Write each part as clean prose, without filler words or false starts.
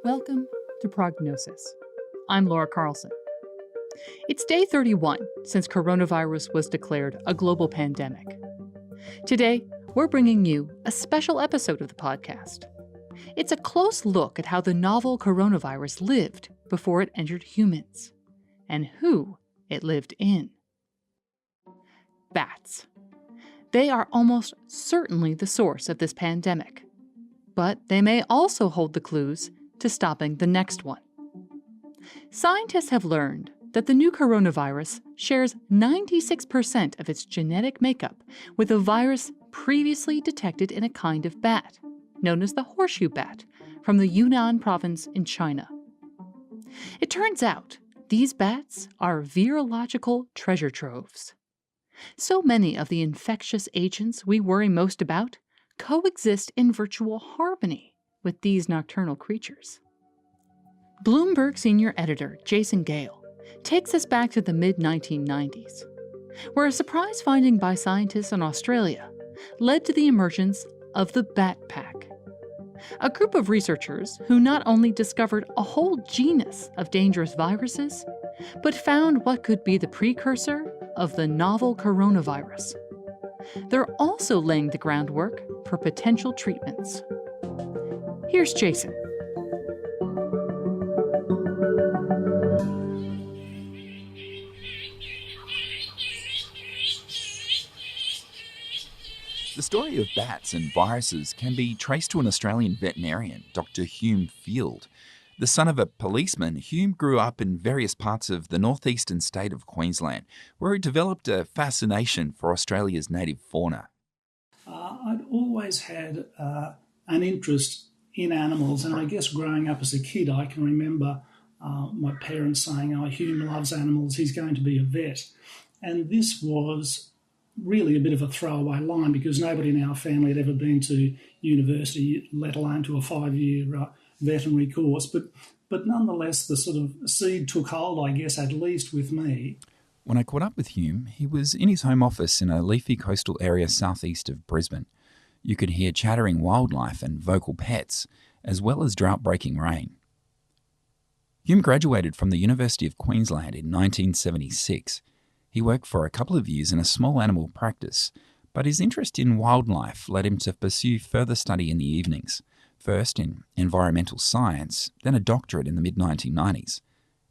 Welcome to Prognosis. I'm Laura Carlson. It's day 31 since coronavirus was declared a global pandemic. Today, we're bringing you a special episode of the podcast. It's a close look at how the novel coronavirus lived before it entered humans, and who it lived in. Bats. They are almost certainly the source of this pandemic, but they may also hold the clues to stopping the next one. Scientists have learned that the new coronavirus shares 96% of its genetic makeup with a virus previously detected in a kind of bat, known as the horseshoe bat, from the Yunnan province in China. It turns out these bats are virological treasure troves. So many of the infectious agents we worry most about coexist in virtual harmony with these nocturnal creatures. Bloomberg senior editor Jason Gale takes us back to the mid-1990s, where a surprise finding by scientists in Australia led to the emergence of the bat pack, a group of researchers who not only discovered a whole genus of dangerous viruses, but found what could be the precursor of the novel coronavirus. They're also laying the groundwork for potential treatments. Here's Jason. The story of bats and viruses can be traced to an Australian veterinarian, Dr. Hume Field. The son of a policeman, Hume grew up in various parts of the northeastern state of Queensland, where he developed a fascination for Australia's native fauna. I'd always had an interest in animals, and I guess growing up as a kid, I can remember my parents saying, "Oh, Hume loves animals, he's going to be a vet." And this was really a bit of a throwaway line because nobody in our family had ever been to university, let alone to a 5-year veterinary course. But nonetheless, the sort of seed took hold, I guess, at least with me. When I caught up with Hume, he was in his home office in a leafy coastal area southeast of Brisbane. You could hear chattering wildlife and vocal pets, as well as drought-breaking rain. Hume graduated from the University of Queensland in 1976. He worked for a couple of years in a small animal practice, but his interest in wildlife led him to pursue further study in the evenings, first in environmental science, then a doctorate in the mid-1990s.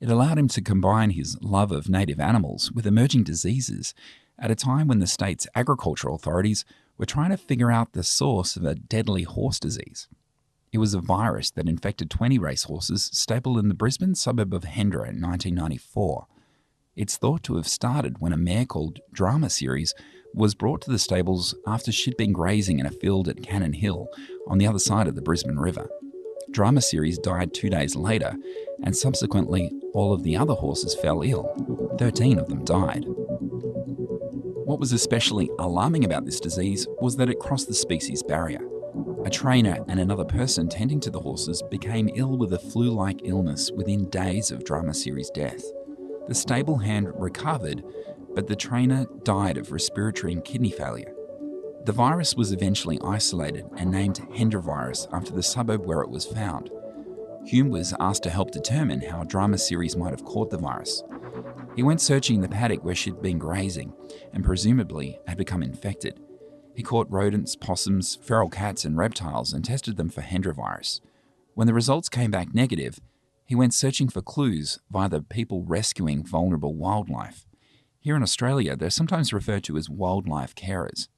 It allowed him to combine his love of native animals with emerging diseases at a time when the state's agricultural authorities were trying to figure out the source of a deadly horse disease. It was a virus that infected 20 racehorses stabled in the Brisbane suburb of Hendra in 1994. It's thought to have started when a mare called Drama Series was brought to the stables after she'd been grazing in a field at Cannon Hill on the other side of the Brisbane River. Drama Series died 2 days later, and subsequently all of the other horses fell ill. 13 of them died. What was especially alarming about this disease was that it crossed the species barrier. A trainer and another person tending to the horses became ill with a flu-like illness within days of Drama Series' death. The stable hand recovered, but the trainer died of respiratory and kidney failure. The virus was eventually isolated and named Hendra virus after the suburb where it was found. Hume was asked to help determine how Drama Series might have caught the virus. He went searching the paddock where she'd been grazing and presumably had become infected. He caught rodents, possums, feral cats and reptiles and tested them for Hendra virus. When the results came back negative, he went searching for clues via the people rescuing vulnerable wildlife. Here in Australia, they're sometimes referred to as wildlife carers.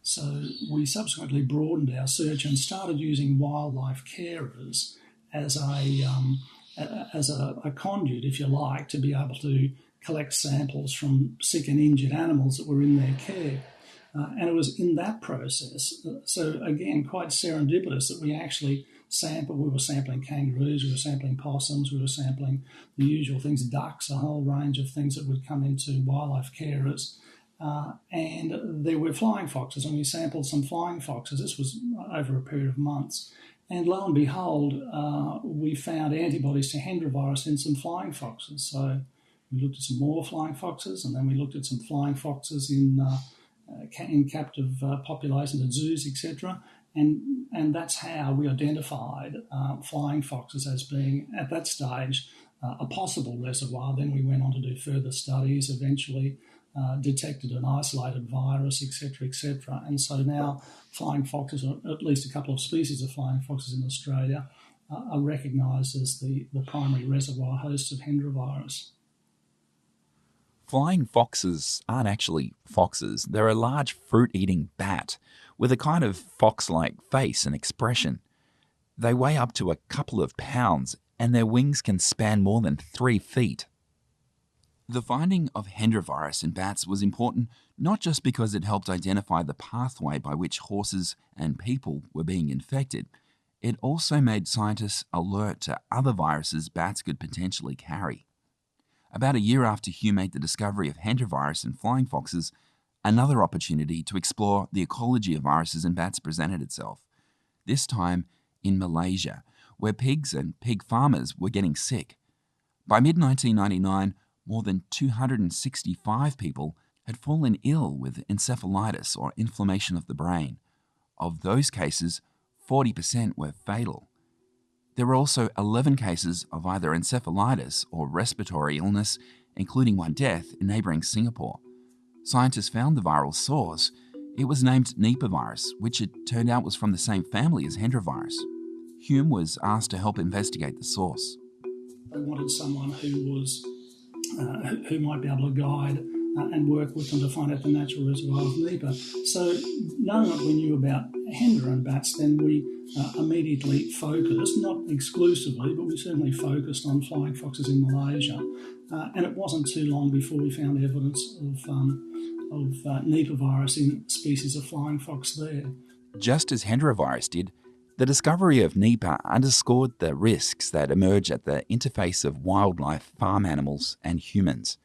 So we subsequently broadened our search and started using wildlife carers as a conduit, if you like, to be able to collect samples from sick and injured animals that were in their care. And it was in that process, so again, quite serendipitous that we actually sampled. We were sampling kangaroos, we were sampling possums, we were sampling the usual things, ducks, a whole range of things that would come into wildlife carers. And there were flying foxes, and we sampled some flying foxes. This was over a period of months. And lo and behold, we found antibodies to Hendra virus in some flying foxes. So we looked at some more flying foxes, and then we looked at some flying foxes in captive populations at zoos, etc. And that's how we identified flying foxes as being, at that stage, a possible reservoir. Then we went on to do further studies, eventually detected an isolated virus, etc., etc. And so now flying foxes, or at least a couple of species of flying foxes in Australia, are recognised as the primary reservoir hosts of Hendra virus. Flying foxes aren't actually foxes. They're a large fruit-eating bat with a kind of fox-like face and expression. They weigh up to a couple of pounds, and their wings can span more than 3 feet. The finding of Hendra virus in bats was important not just because it helped identify the pathway by which horses and people were being infected. It also made scientists alert to other viruses bats could potentially carry. About a year after Hume made the discovery of Hendra virus in flying foxes, another opportunity to explore the ecology of viruses in bats presented itself, this time in Malaysia, where pigs and pig farmers were getting sick. By mid-1999, more than 265 people had fallen ill with encephalitis or inflammation of the brain. Of those cases, 40% were fatal. There were also 11 cases of either encephalitis or respiratory illness, including one death in neighbouring Singapore. Scientists found the viral source. It was named Nipah virus, which it turned out was from the same family as Hendra virus. Hume was asked to help investigate the source. They wanted someone who who might be able to guide and work with them to find out the natural reservoir of Nipah. So knowing what we knew about Hendra and bats, then we immediately focused, not exclusively, but we certainly focused on flying foxes in Malaysia. And it wasn't too long before we found evidence of Nipah virus in species of flying fox there. Just as Hendra virus did, the discovery of Nipah underscored the risks that emerge at the interface of wildlife, farm animals, and humans.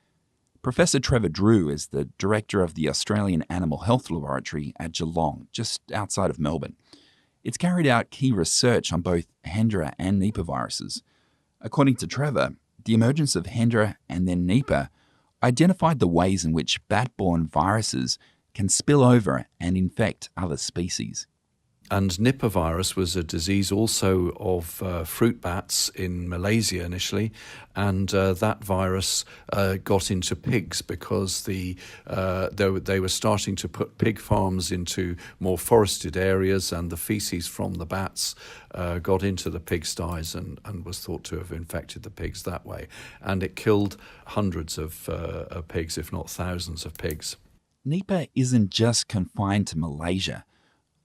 Professor Trevor Drew is the director of the Australian Animal Health Laboratory at Geelong, just outside of Melbourne. It's carried out key research on both Hendra and Nipah viruses. According to Trevor, the emergence of Hendra and then Nipah identified the ways in which bat-borne viruses can spill over and infect other species. And Nipah virus was a disease also of fruit bats in Malaysia initially, and that virus got into pigs because they were starting to put pig farms into more forested areas, and the feces from the bats got into the pigsties and was thought to have infected the pigs that way. And it killed hundreds of pigs, if not thousands of pigs. Nipah isn't just confined to Malaysia.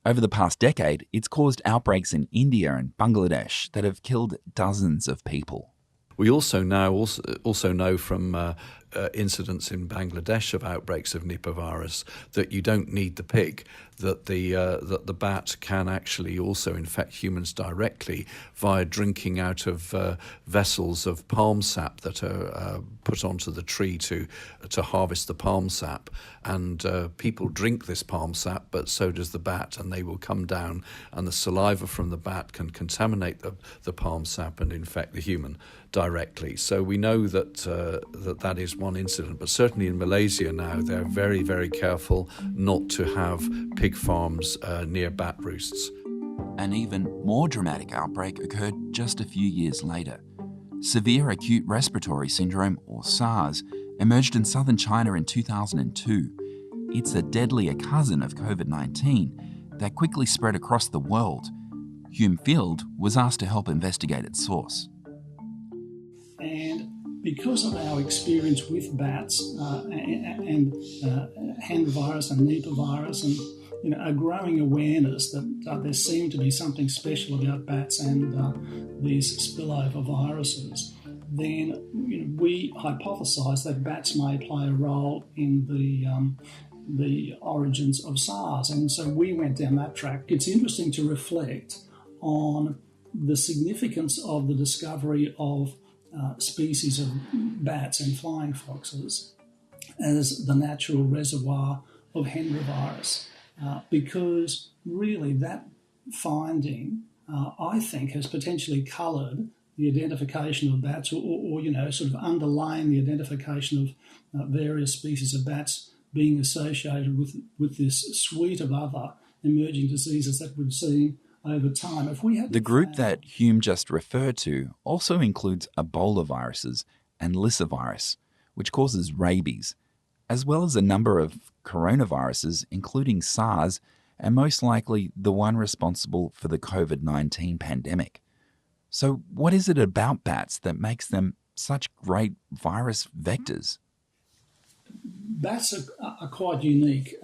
Over the past decade, it's caused outbreaks in India and Bangladesh that have killed dozens of people. We also know from incidents in Bangladesh of outbreaks of Nipah virus that you don't need the pig, that the bat can actually also infect humans directly via drinking out of vessels of palm sap that are put onto the tree to harvest the palm sap. And people drink this palm sap, but so does the bat, and they will come down, and the saliva from the bat can contaminate the palm sap and infect the human directly. So we know that that is one incident, but certainly in Malaysia now they're very, very careful not to have pig farms near bat roosts. An even more dramatic outbreak occurred just a few years later. Severe acute respiratory syndrome, or SARS, emerged in southern China in 2002. It's a deadlier cousin of COVID-19 that quickly spread across the world. Hume Field was asked to help investigate its source. And because of our experience with bats and Hendra virus and Nipah virus, and a growing awareness that there seemed to be something special about bats and these spillover viruses, then we hypothesised that bats may play a role in the origins of SARS, and so we went down that track. It's interesting to reflect on the significance of the discovery of species of bats and flying foxes as the natural reservoir of Hendra virus, because really that finding, I think, has potentially coloured the identification of bats, or sort of underlying the identification of various species of bats being associated with this suite of other emerging diseases that we've seen over time. If we had The group that Hume just referred to also includes Ebola viruses and lyssavirus, which causes rabies, as well as a number of coronaviruses, including SARS, and most likely the one responsible for the COVID-19 pandemic. So what is it about bats that makes them such great virus vectors? Bats are quite unique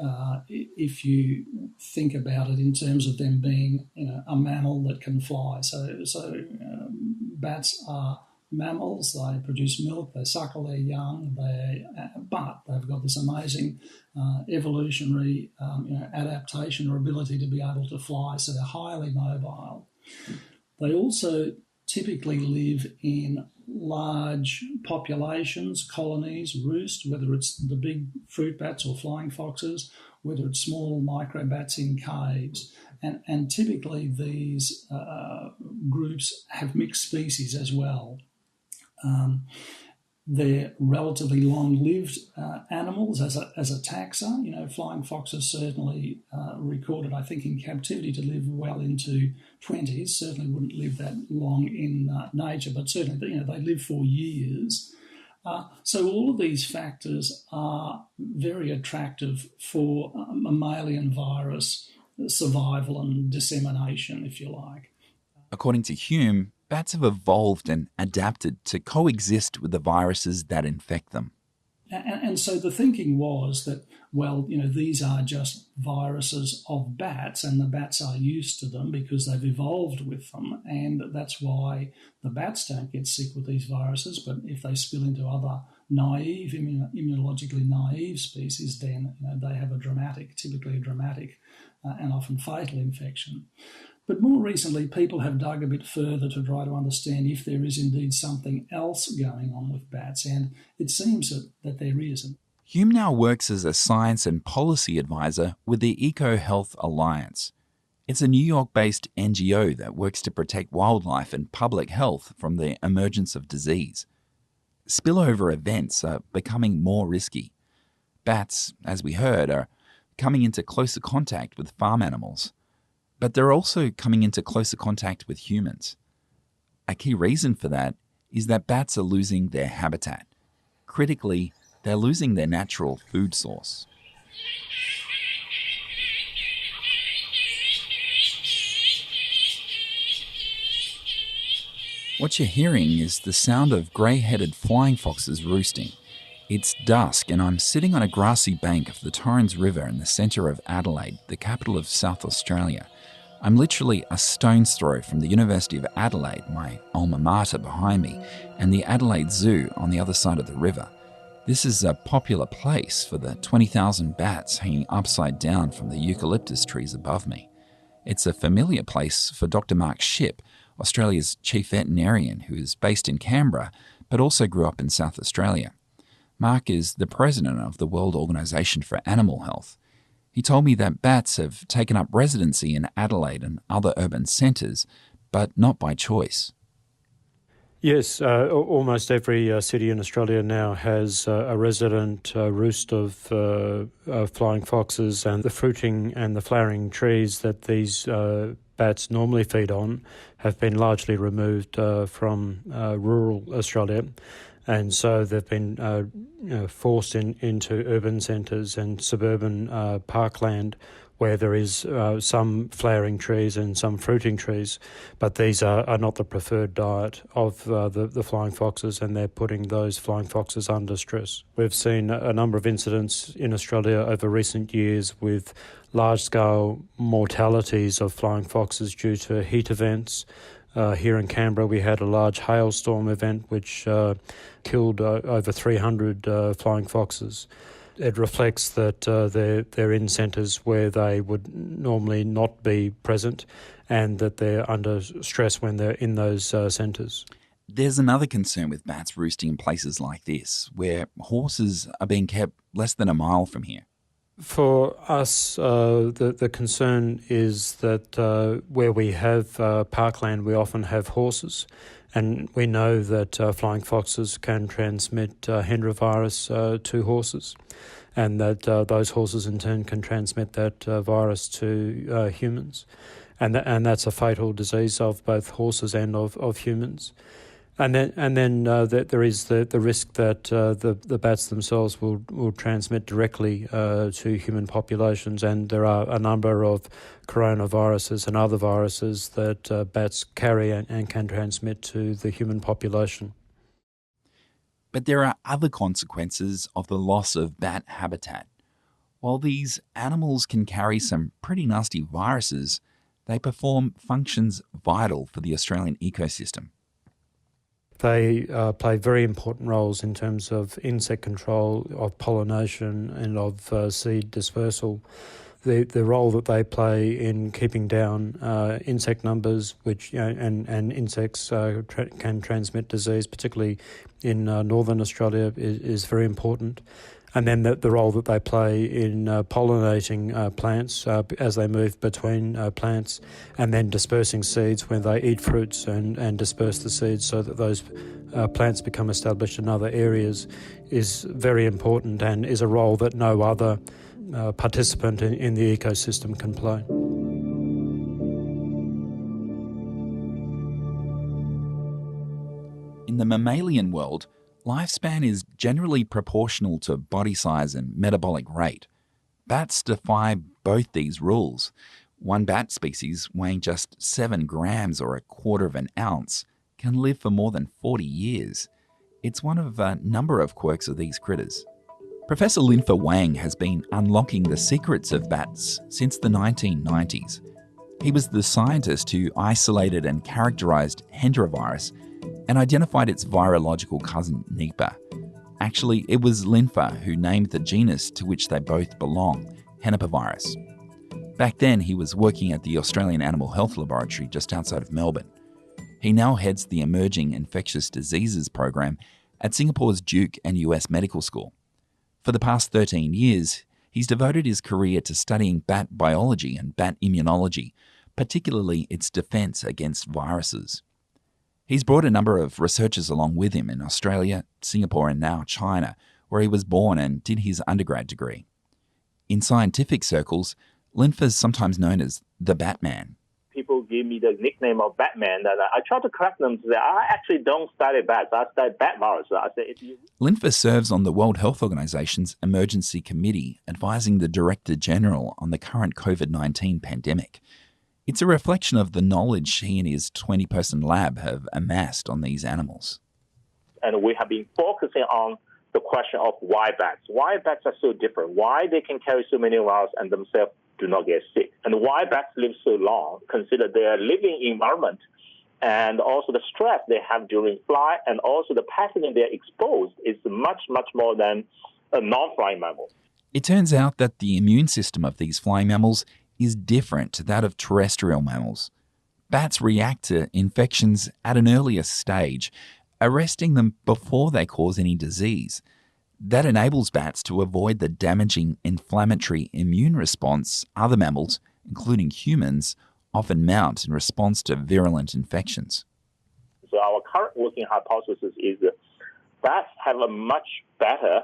if you think about it in terms of them being a mammal that can fly. So bats are mammals. They produce milk, they suckle their young, but they've got this amazing evolutionary adaptation or ability to be able to fly, so they're highly mobile. They also typically live in large populations, colonies, roost, whether it's the big fruit bats or flying foxes, whether it's small microbats in caves. And typically these groups have mixed species as well. They're relatively long-lived animals as a taxa. Flying foxes certainly recorded, I think, in captivity to live well into 20s. Certainly wouldn't live that long in nature, but certainly they live for years. So all of these factors are very attractive for mammalian virus survival and dissemination, if you like. According to Hume, bats have evolved and adapted to coexist with the viruses that infect them. And so the thinking was that, these are just viruses of bats, and the bats are used to them because they've evolved with them, and that's why the bats don't get sick with these viruses. But if they spill into other naive, immunologically naive species, then they have typically a dramatic and often fatal infection. But more recently, people have dug a bit further to try to understand if there is indeed something else going on with bats, and it seems that there is. Hume now works as a science and policy advisor with the EcoHealth Alliance. It's a New York-based NGO that works to protect wildlife and public health from the emergence of disease. Spillover events are becoming more risky. Bats, as we heard, are coming into closer contact with farm animals. But they're also coming into closer contact with humans. A key reason for that is that bats are losing their habitat. Critically, they're losing their natural food source. What you're hearing is the sound of grey-headed flying foxes roosting. It's dusk and I'm sitting on a grassy bank of the Torrens River in the centre of Adelaide, the capital of South Australia. I'm literally a stone's throw from the University of Adelaide, my alma mater behind me, and the Adelaide Zoo on the other side of the river. This is a popular place for the 20,000 bats hanging upside down from the eucalyptus trees above me. It's a familiar place for Dr. Mark Shipp, Australia's chief veterinarian, who is based in Canberra, but also grew up in South Australia. Mark is the president of the World Organisation for Animal Health. He told me that bats have taken up residency in Adelaide and other urban centres, but not by choice. Yes, almost every city in Australia now has a resident roost of flying foxes, and the fruiting and the flowering trees that these bats normally feed on have been largely removed from rural Australia. And so they've been forced into urban centres and suburban parkland where there is some flowering trees and some fruiting trees, but these are not the preferred diet of the flying foxes, and they're putting those flying foxes under stress. We've seen a number of incidents in Australia over recent years with large-scale mortalities of flying foxes due to heat events. Here in Canberra, we had a large hailstorm event which killed over 300 flying foxes. It reflects that they're in centres where they would normally not be present, and that they're under stress when they're in those centres. There's another concern with bats roosting in places like this, where horses are being kept less than a mile from here. For us, the concern is that where we have parkland, we often have horses, and we know that flying foxes can transmit Hendra virus to horses. and that those horses in turn can transmit that virus to humans. And that's a fatal disease of both horses and of humans. And then there is the risk that the bats themselves will transmit directly to human populations, and there are a number of coronaviruses and other viruses that bats carry and can transmit to the human population. But there are other consequences of the loss of bat habitat. While these animals can carry some pretty nasty viruses, they perform functions vital for the Australian ecosystem. They play very important roles in terms of insect control, of pollination and of seed dispersal. The role that they play in keeping down insect numbers, which and insects can transmit disease, particularly in northern Australia, is very important. And then the role that they play in pollinating plants as they move between plants, and then dispersing seeds when they eat fruits and disperse the seeds so that those plants become established in other areas, is very important and is a role that no other participant in the ecosystem can play. In the mammalian world, lifespan is generally proportional to body size and metabolic rate. Bats defy both these rules. One bat species weighing just 7 grams or a quarter of an ounce can live for more than 40 years. It's one of a number of quirks of these critters. Professor Linfa Wang has been unlocking the secrets of bats since the 1990s. He was the scientist who isolated and characterized Hendra virus and identified its virological cousin, Nipah. Actually, it was Linfa who named the genus to which they both belong, Henipavirus. Back then, he was working at the Australian Animal Health Laboratory just outside of Melbourne. He now heads the Emerging Infectious Diseases program at Singapore's Duke and US Medical School. For the past 13 years, he's devoted his career to studying bat biology and bat immunology, particularly its defense against viruses. He's brought a number of researchers along with him in Australia, Singapore and now China, where he was born and did his undergrad degree. In scientific circles, Linfa's sometimes known as the Batman. People give me the nickname of Batman, that I try to correct them to say, I actually don't study bats, I study bat virus. I say, Linfa serves on the World Health Organization's Emergency Committee, advising the Director General on the current COVID-19 pandemic. It's a reflection of the knowledge he and his 20-person lab have amassed on these animals. And we have been focusing on the question of why bats. Why bats are so different. Why they can carry so many viruses and themselves do not get sick. And why bats live so long, consider their living environment and also the stress they have during flight, and also the pathogen they're exposed is much, much more than a non-flying mammal. It turns out that the immune system of these flying mammals is different to that of terrestrial mammals. Bats react to infections at an earlier stage, arresting them before they cause any disease. That enables bats to avoid the damaging inflammatory immune response other mammals, including humans, often mount in response to virulent infections. So our current working hypothesis is that bats have a much better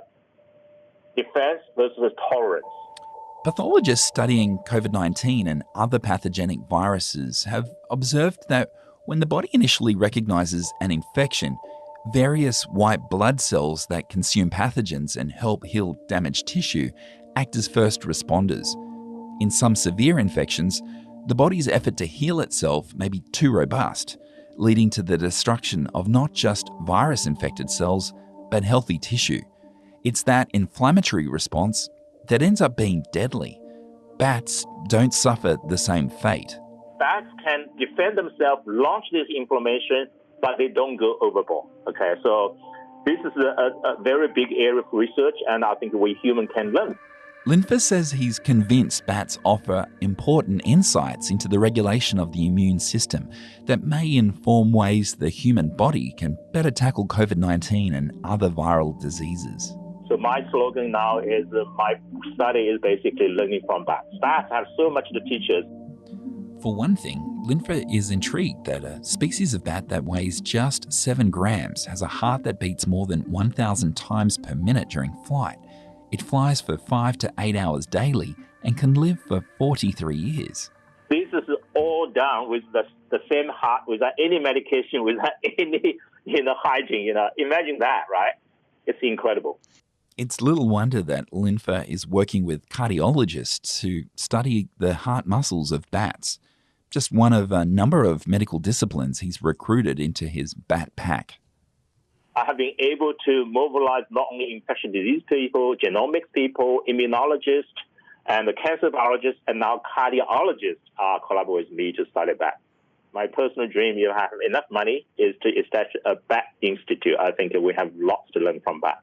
defense versus tolerance. Pathologists studying COVID-19 and other pathogenic viruses have observed that when the body initially recognizes an infection, various white blood cells that consume pathogens and help heal damaged tissue act as first responders. In some severe infections, the body's effort to heal itself may be too robust, leading to the destruction of not just virus-infected cells, but healthy tissue. It's that inflammatory response that ends up being deadly. Bats don't suffer the same fate. Bats can defend themselves, launch this inflammation, but they don't go overboard. Okay, so this is a very big area of research, and I think we humans can learn. Linfa says he's convinced bats offer important insights into the regulation of the immune system that may inform ways the human body can better tackle COVID-19 and other viral diseases. So my slogan now is my study is basically learning from bats. Bats have so much to teach us. For one thing, Linfa is intrigued that a species of bat that weighs just 7 grams has a heart that beats more than 1,000 times per minute during flight. It flies for 5 to 8 hours daily and can live for 43 years. This is all done with the same heart, without any medication, without any hygiene. Imagine that, right? It's incredible. It's little wonder that Linfa is working with cardiologists to study the heart muscles of bats. Just one of a number of medical disciplines he's recruited into his bat pack. I have been able to mobilize not only infectious disease people, genomics people, immunologists, and the cancer biologists, and now cardiologists are collaborating with me to study bats. My personal dream, if I have enough money, is to establish a bat institute. I think we have lots to learn from bats.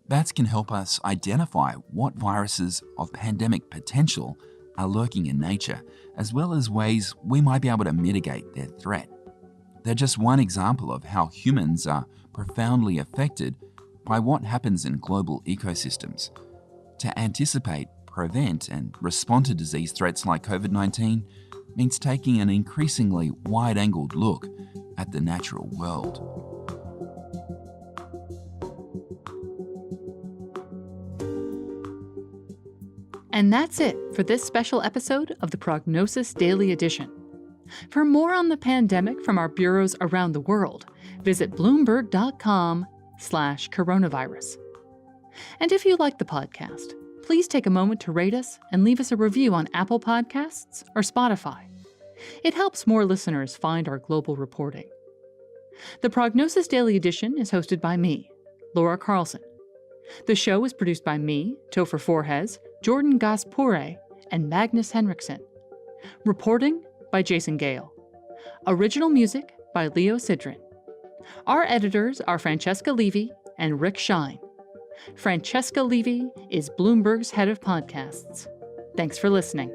Bats can help us identify what viruses of pandemic potential are lurking in nature, as well as ways we might be able to mitigate their threat. They're just one example of how humans are profoundly affected by what happens in global ecosystems. To anticipate, prevent, and respond to disease threats like COVID-19 means taking an increasingly wide-angled look at the natural world. And that's it for this special episode of the Prognosis Daily Edition. For more on the pandemic from our bureaus around the world, visit bloomberg.com/coronavirus. And if you like the podcast, please take a moment to rate us and leave us a review on Apple Podcasts or Spotify. It helps more listeners find our global reporting. The Prognosis Daily Edition is hosted by me, Laura Carlson. The show is produced by me, Topher Forhez, Jordan Gaspure, and Magnus Henriksen. Reporting by Jason Gale. Original music by Leo Sidran. Our editors are Francesca Levy and Rick Shine. Francesca Levy is Bloomberg's head of podcasts. Thanks for listening.